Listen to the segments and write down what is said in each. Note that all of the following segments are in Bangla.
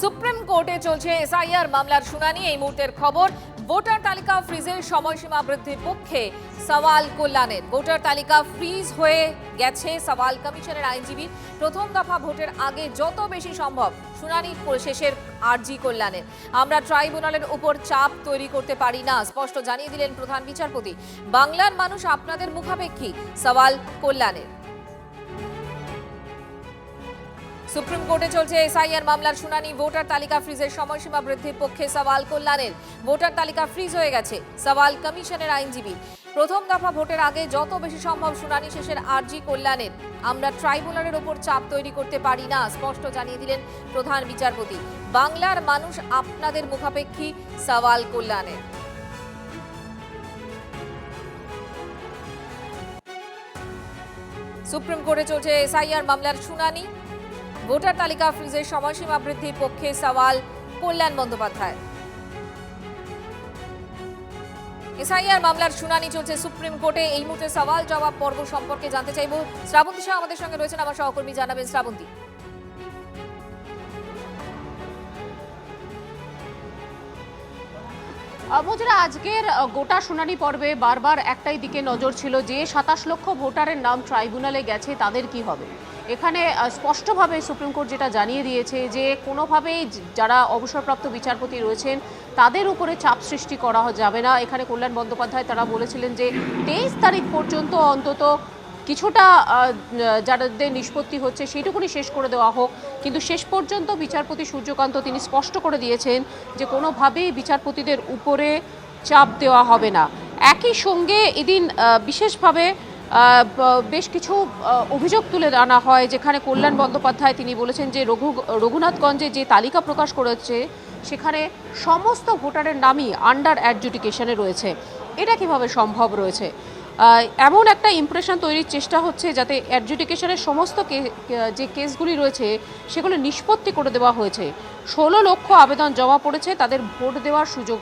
সুপ্রিম কোর্টে চলছে এসআইআর মামলার শুনানি। এই মুহূর্তের খবর, ভোটার তালিকা ফ্রিজের সময়সীমা বৃদ্ধির পক্ষে সওয়াল কল্যাণের। ভোটার তালিকা ফ্রিজ হয়ে গেছে, সওয়াল কমিশনের আইনজীবী। প্রথম দফা ভোটের আগে যত বেশি সম্ভব শুনানি শেষের আরজি কল্যাণের। আমরা ট্রাইব্যুনালের উপর চাপ তৈরি করতে পারি না, স্পষ্ট জানিয়ে দিলেন প্রধান বিচারপতি। বাংলার মানুষ আপনাদের মুখাপেক্ষী, সওয়াল কল্যাণের। সুপ্রিম কোর্টে চলছে এসআইআর মামলার শুনানি। ভোটার তালিকা ফ্রিজের সময়সীমা বৃদ্ধির পক্ষে সওয়াল কল্যাণের। ভোটার তালিকা ফ্রিজ হয়ে গেছে, সওয়াল কমিশনের আইনজীবী। প্রথম দফা ভোটের আগে যত বেশি সম্ভব শুনানি শেষের আরজি কল্যাণের। আমরা ট্রাইব্যুনালের ওপর চাপ তৈরি করতে পারি না, স্পষ্ট জানিয়ে দিলেন প্রধান বিচারপতি। বাংলার মানুষ আপনাদের মুখাপেক্ষী, সওয়াল কল্যাণের। সুপ্রিম কোর্টে চলছে এসআইআর মামলার শুনানি। ভোটার তালিকা ফ্রিজের সময়সীমা বৃদ্ধির পক্ষে সওয়াল কল্যাণ বন্দ্যোপাধ্যায়। এসআইআর মামলার শুনানি চলছে সুপ্রিম কোর্টে। এই মুহূর্তে সওয়াল জবাব পর্ব সম্পর্কে জানতে চাইব। শ্রাবন্তী শাহ আমাদের সঙ্গে রয়েছেন, আমার সহকর্মী জানাবেন। শ্রাবন্তী, মঞ্জুরা, আজকের গোটা শুনানি পর্বে বারবার একটাই দিকে নজর ছিল যে ২৭ লক্ষ ভোটারের নাম ট্রাইব্যুনালে গেছে, তাদের কি হবে। এখানে স্পষ্টভাবে সুপ্রিম কোর্ট যেটা জানিয়ে দিয়েছে যে কোনোভাবেই যারা অবসরপ্রাপ্ত বিচারপতি রয়েছেন তাদের উপরে চাপ সৃষ্টি করা যাবে না। এখানে কল্যাণ বন্দ্যোপাধ্যায় তারা বলেছিলেন যে ২৩ তারিখ পর্যন্ত অন্তত কিছুটা যাদের নিষ্পত্তি হচ্ছে সেইটুকুনি শেষ করে দেওয়া হোক, কিন্তু শেষ পর্যন্ত বিচারপতি সূর্যকান্ত তিনি স্পষ্ট করে দিয়েছেন যে কোনোভাবেই বিচারপতিদের উপরে চাপ দেওয়া হবে না। একই সঙ্গে এদিন বিশেষভাবে বেশ কিছু অভিযোগ তুলে আনা হয়, যেখানে কল্যাণ বন্দ্যোপাধ্যায় তিনি বলেছেন যে রঘুনাথগঞ্জে যে তালিকা প্রকাশ করেছে সেখানে সমস্ত ভোটারের নামই আন্ডার অ্যাডজুডিকেশনে রয়েছে। এটা কিভাবে সম্ভব রয়েছে? এমন একটা ইমপ্রেশন তৈরির চেষ্টা হচ্ছে যাতে অ্যাডজুডিকেশনের সমস্ত যে কেসগুলি রয়েছে সেগুলো নিষ্পত্তি করে দেওয়া হয়েছে। ১৬ লক্ষ আবেদন জমা পড়েছে, তাদের ভোট দেওয়ার সুযোগ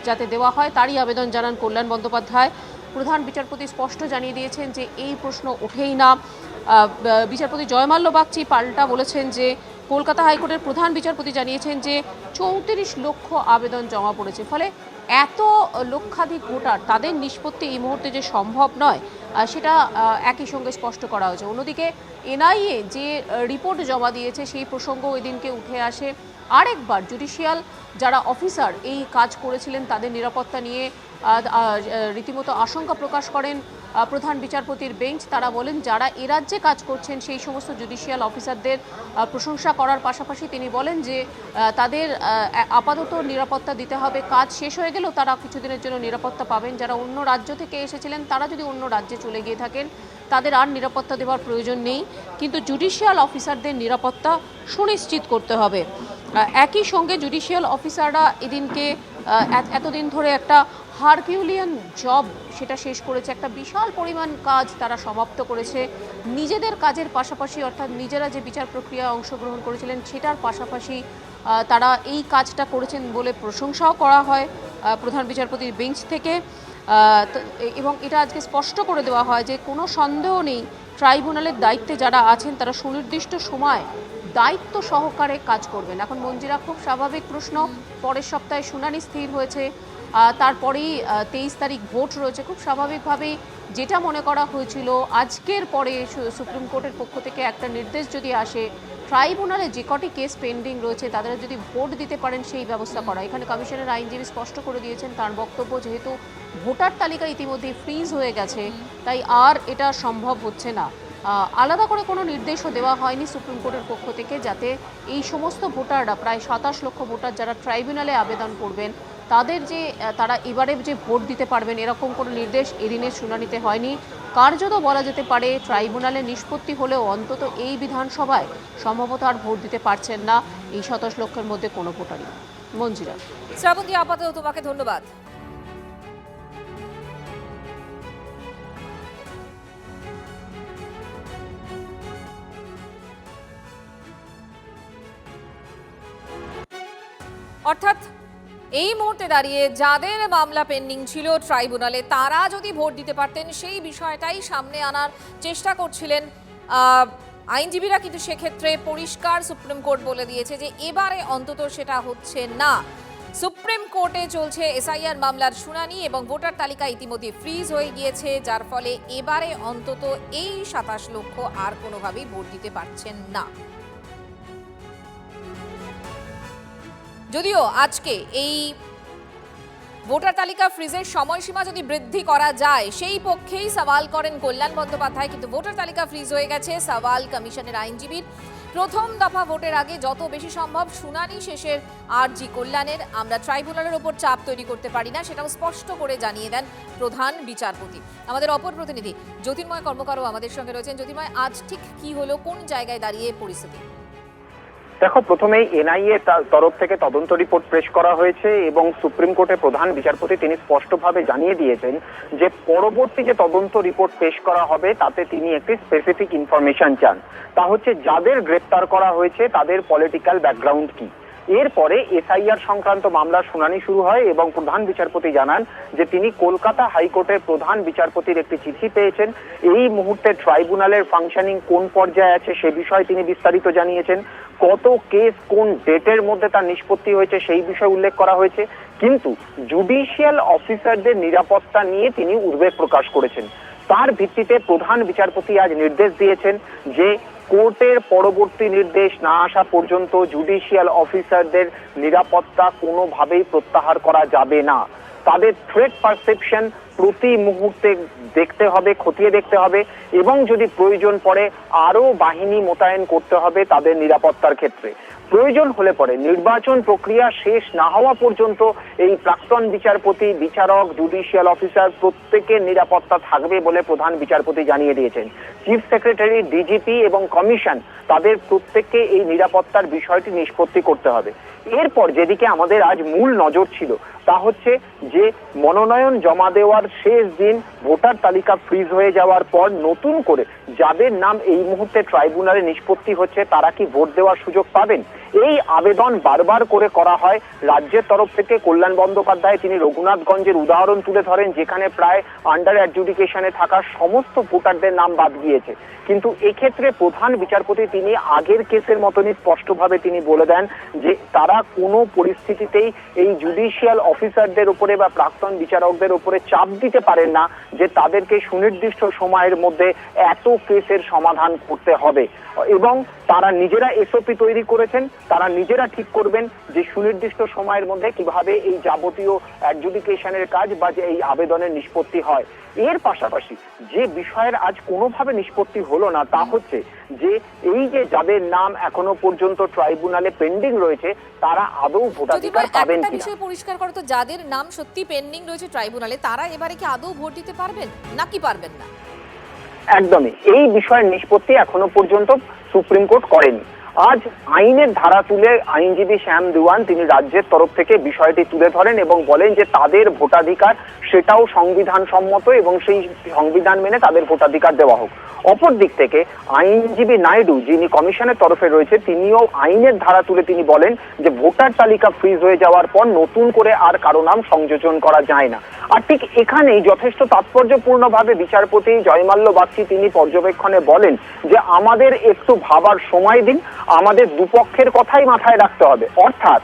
যাতে দেওয়া হয় তারই আবেদন জানান কল্যাণ বন্দ্যোপাধ্যায়। প্রধান বিচারপতি স্পষ্ট জানিয়ে দিয়েছেন যে এই প্রশ্ন ওঠেই না। বিচারপতি জয়মাল্য বাগচি পাল্টা বলেছেন যে কলকাতা হাইকোর্টের প্রধান বিচারপতি জানিয়েছেন যে ৩৪ লক্ষ আবেদন জমা পড়েছে, ফলে এত লক্ষাধিক ভোটার তাদের নিষ্পত্তি এই মুহূর্তে যে সম্ভব নয় সেটা একই সঙ্গে স্পষ্ট করা হয়েছে। অন্যদিকে এনআইএ যে রিপোর্ট জমা দিয়েছে সেই প্রসঙ্গ ওই দিনকে উঠে আসে। আরেকবার জুডিশিয়াল যারা অফিসার এই কাজ করেছিলেন তাদের নিরাপত্তা নিয়ে রীতিমতো আশঙ্কা প্রকাশ করেন প্রধান বিচারপতির বেঞ্চ। তারা বলেন যারা এ রাজ্যে কাজ করছেন সেই সমস্ত জুডিশিয়াল অফিসারদের প্রশংসা করার পাশাপাশি তিনি বলেন যে তাদের আপাতত নিরাপত্তা দিতে হবে। কাজ শেষ হয়ে গেলেও তারা কিছুদিনের জন্য নিরাপত্তা পাবেন। যারা অন্য রাজ্য থেকে এসেছিলেন তারা যদি অন্য রাজ্যে চলে গিয়ে থাকেন তাদের আর নিরাপত্তা দেওয়ার প্রয়োজন নেই, কিন্তু জুডিশিয়াল অফিসারদের নিরাপত্তা সুনিশ্চিত করতে হবে। একই সঙ্গে জুডিশিয়াল অফিসাররা এদিনকে এতদিন ধরে একটা হারকিউলিয়ান জব সেটা শেষ করেছে, একটা বিশাল পরিমাণ কাজ তারা সমাপ্ত করেছে। নিজেদের কাজের পাশাপাশি অর্থাৎ নিজেরা যে বিচার প্রক্রিয়ায় অংশগ্রহণ করেছিলেন সেটার পাশাপাশি তারা এই কাজটা করেছেন বলে প্রশংসাও করা হয় প্রধান বিচারপতির বেঞ্চ থেকে। এবং এটা আজকে স্পষ্ট করে দেওয়া হয় যে কোনো সন্দেহ নেই ট্রাইব্যুনালের দায়িত্বে যারা আছেন তারা সুনির্দিষ্ট সময় দায়িত্ব সহকারে কাজ করবেন। এখন মঞ্জিরা, খুব স্বাভাবিক প্রশ্ন, পরের সপ্তাহে শুনানি স্থির হয়েছে, তারপরেই ২৩ তারিখ ভোট রয়েছে। খুব স্বাভাবিকভাবেই যেটা মনে করা হয়েছিল আজকের পরে সুপ্রিম কোর্টের পক্ষ থেকে একটা নির্দেশ যদি আসে ট্রাইব্যুনালে যে কটি কেস পেন্ডিং রয়েছে তাদের যদি ভোট দিতে পারেন সেই ব্যবস্থা করা। এখানে কমিশনের আইনজীবী স্পষ্ট করে দিয়েছেন তার বক্তব্য, যেহেতু ভোটার তালিকা ইতিমধ্যেই ফ্রিজ হয়ে গেছে তাই আর এটা সম্ভব হচ্ছে না। আলাদা করে কোনো নির্দেশও দেওয়া হয়নি সুপ্রিম কোর্টের পক্ষ থেকে যাতে এই সমস্ত ভোটাররা, প্রায় ২৭ লক্ষ ভোটার যারা ট্রাইব্যুনালে আবেদন করবেন তাদের যে তারা এবারে যে ভোট দিতে পারবেন এরকম কোনো নির্দেশ এদিনের শুনানিতে হয়নি। কার্যত বলা যেতে পারে ট্রাইব্যুনালে নিষ্পত্তি হলেও অন্তত এই বিধানসভায় সম্ভবত আর ভোট দিতে পারছেন না এই ২৭ লক্ষের মধ্যে কোনো ভোটারই। মঞ্জিরা। শ্রাবন্তী, আপাতত তোমাকে ধন্যবাদ। অর্থাৎ এই মুহূর্তে দাঁড়িয়ে যাদের মামলা পেন্ডিং ছিল ট্রাইব্যুনালে তারা যদি ভোট দিতে পারতেন সেই বিষয়টাই সামনে আনার চেষ্টা করছিলেন আইনজীবীরা কিন্তু সেক্ষেত্রে পরিষ্কার সুপ্রিম কোর্ট বলে দিয়েছে যে এবারে অন্তত সেটা হচ্ছে না। সুপ্রিম কোর্টে চলছে এসআইআর মামলার শুনানি এবং ভোটার তালিকা ইতিমধ্যে ফ্রিজ হয়ে গিয়েছে, যার ফলে এবারে অন্তত এই 27 লক্ষ আর কোনোভাবেই ভোট দিতে পারছেন না। যদিও আজকে এই ভোটার তালিকা ফ্রিজের সময়সীমা যদি বৃদ্ধি করা যায় সেই পক্ষেই সওয়াল করেন কল্যাণ বন্দ্যোপাধ্যায়, কিন্তু ভোটার তালিকা ফ্রিজ হয়ে গেছে সওয়াল কমিশনের আইনজীবীর। প্রথম দফা ভোটের আগে যত বেশি সম্ভব শুনানি শেষের আর্জি কল্যাণের। আমরা ট্রাইব্যুনালের ওপর চাপ তৈরি করতে পারি না, সেটাও স্পষ্ট করে জানিয়ে দেন প্রধান বিচারপতি। আমাদের অপর প্রতিনিধি জ্যোতির্ময় কর্মকারও আমাদের সঙ্গে রয়েছেন। জ্যোতির্ময়, আজ ঠিক কি হলো, কোন জায়গায় দাঁড়িয়ে পরিস্থিতি? দেখো, প্রথমেই এনআইএ তরফ থেকে তদন্ত রিপোর্ট পেশ করা হয়েছে এবং সুপ্রিম কোর্টের প্রধান বিচারপতি তিনি স্পষ্টভাবে জানিয়ে দিয়েছেন যে পরবর্তী যে তদন্ত রিপোর্ট পেশ করা হবে তাতে তিনি একটি স্পেসিফিক ইনফরমেশন চান। তা হচ্ছে যাদের গ্রেপ্তার করা হয়েছে তাদের পলিটিক্যাল ব্যাকগ্রাউন্ড কি। এরপরে এসআইআর সংক্রান্ত মামলার শুনানি শুরু হয় এবং প্রধান বিচারপতি জানান যে তিনি কলকাতা হাইকোর্টের প্রধান বিচারপতির একটি চিঠি পেয়েছেন। এই মুহূর্তে ট্রাইব্যুনালের ফাংশনিং কোন পর্যায়ে আছে সে বিষয়ে তিনি বিস্তারিত জানিয়েছেন। কত কেস কোন ডেটের মধ্যে তার নিষ্পত্তি হয়েছে সেই বিষয়ে উল্লেখ করা হয়েছে, কিন্তু জুডিশিয়াল অফিসারদের নিরাপত্তা নিয়ে তিনি উদ্বেগ প্রকাশ করেছেন। তার ভিত্তিতে প্রধান বিচারপতি আজ নির্দেশ দিয়েছেন যে কোর্টের পরবর্তী নির্দেশ না আসা পর্যন্ত জুডিশিয়াল অফিসারদের নিরাপত্তা কোনোভাবেই প্রত্যাহার করা যাবে না। তাদের থ্রেট পারসেপশন প্রতি মুহূর্তে দেখতে হবে, খতিয়ে দেখতে হবে এবং যদি প্রয়োজন পড়ে আরো বাহিনী মোতায়েন করতে হবে তাদের নিরাপত্তার ক্ষেত্রে। প্রয়োজন হলে পরে নির্বাচন প্রক্রিয়া শেষ না হওয়া পর্যন্ত এই প্রাক্তন বিচারপতি, বিচারক, জুডিশিয়াল অফিসার প্রত্যেকের নিরাপত্তা থাকবে বলে প্রধান বিচারপতি জানিয়ে দিয়েছেন। চিফ সেক্রেটারি, ডিজিপি এবং কমিশন তাদের প্রত্যেককে এই নিরাপত্তার বিষয়টি নিষ্পত্তি করতে হবে। এরপর যেদিকে আমাদের আজ মূল নজর ছিল তা হচ্ছে যে মনোনয়ন জমা দেওয়ার শেষ দিন ভোটার তালিকা ফ্রিজ হয়ে যাওয়ার পর নতুন করে যাদের নাম এই মুহূর্তে ট্রাইব্যুনালে নিষ্পত্তি হচ্ছে তারা কি ভোট দেওয়ার সুযোগ পাবেন। এই আবেদন বারবার করে করা হয় রাজ্যের তরফ থেকে। কল্যাণ বন্দ্যোপাধ্যায় তিনি রঘুনাথগঞ্জের উদাহরণ তুলে ধরেন যেখানে প্রায় আন্ডার অ্যাডজুডিকেশনে থাকা সমস্ত ভোটারদের নাম বাদ গিয়েছে, কিন্তু এক্ষেত্রে প্রধান বিচারপতি তিনি আগের কেসের মতনই স্পষ্টভাবে তিনি বলে দেন যে তারা কোনো পরিস্থিতিতেই এই জুডিশিয়াল অফিসারদের উপরে বা প্রাক্তন বিচারকদের উপরে চাপ দিতে পারেন না যে তাদেরকে সুনির্দিষ্ট সময়ের মধ্যে এত কেসের সমাধান করতে হবে এবং তারা নিজেরা এসওপি তৈরি করেছেন, তারা নিজেরা ঠিক করবেন যে সুনির্দিষ্ট সময়ের মধ্যে কিভাবে এই যাবতীয় অ্যাডজুডিকেশনের কাজ বা যে এই আবেদনের নিষ্পত্তি হয়। এর পাশাপাশি যে বিষয়ের আজ কোনোভাবে নিষ্পত্তি হলো না তা হচ্ছে যে এই যে যাদের নাম এখনো পর্যন্ত ট্রাইব্যুনালে পেন্ডিং রয়েছে তারা আদৌ ভোটাধিকার পাবেন কিনা। বিষয় পরিষ্কার করো তো, যাদের নাম সত্যি পেন্ডিং রয়েছে ট্রাইব্যুনালে তারা এবারে কি আদৌ ভোট দিতে পারবেন নাকি পারবেন না? একদমই এই বিষয়ের নিষ্পত্তি এখনো পর্যন্ত সুপ্রিম কোর্ট করেনি। আজ আইনের ধারা তুলে আইনজীবী শ্যাম দেওয়ান তিনি রাজ্যের তরফ থেকে বিষয়টি তুলে ধরেন এবং বলেন যে তাদের ভোটাধিকার সেটাও সংবিধান সম্মত এবং সেই সংবিধান মেনে তাদের ভোটাধিকার দেওয়া হোক। অপর দিক থেকে আইনজীবী নাইডু যিনি কমিশনের তরফে রয়েছে তিনিও আইনের ধারা তুলে তিনি বলেন যে ভোটার তালিকা ফ্রিজ হয়ে যাওয়ার পর নতুন করে আর কারো নাম সংযোজন করা যায় না। আর ঠিক এখানেই যথেষ্ট তাৎপর্যপূর্ণভাবে বিচারপতি জয়মাল্য বাগচি তিনি পর্যবেক্ষণে বলেন যে আমাদের একটু ভাবার সময় দিন, আমাদের দুপক্ষের কথাই মাথায় রাখতে হবে। অর্থাৎ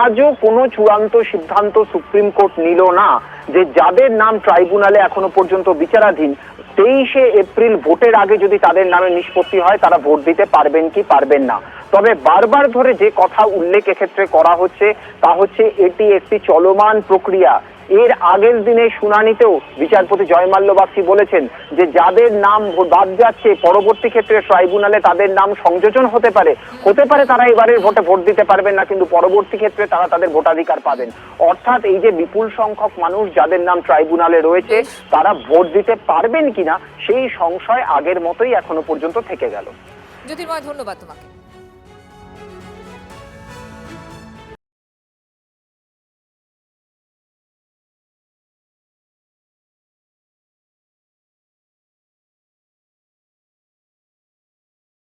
আজও কোনো চূড়ান্ত সিদ্ধান্ত সুপ্রিম কোর্ট নিল না যে যাদের নাম ট্রাইব্যুনালে এখনো পর্যন্ত বিচারাধীন 23শে এপ্রিল ভোটের আগে যদি তাদের নামে নিষ্পত্তি হয় তারা ভোট দিতে পারবেন কি পারবেন না। তবে বারবার ধরে যে কথা উল্লেখ এক্ষেত্রে করা হচ্ছে তা হচ্ছে এটি একটি চলমান প্রক্রিয়া। এর আগের দিনে শুনানিতেও বিচারপতি জয়মাল্য বাগচি বলেছেন যে যাদের নাম বাদ যাচ্ছে পরবর্তী ক্ষেত্রে ট্রাইব্যুনালে তাদের নাম সংযোজন হতে পারে তারা এবারের ভোটে ভোট দিতে পারবেন না, কিন্তু পরবর্তী ক্ষেত্রে তারা তাদের ভোটাধিকার পাবেন। অর্থাৎ এই যে বিপুল সংখ্যক মানুষ যাদের নাম ট্রাইব্যুনালে রয়েছে তারা ভোট দিতে পারবেন কিনা সেই সংশয় আগের মতোই এখনো পর্যন্ত থেকে গেল। জ্যোতির্ময়, ধন্যবাদ তোমাকে।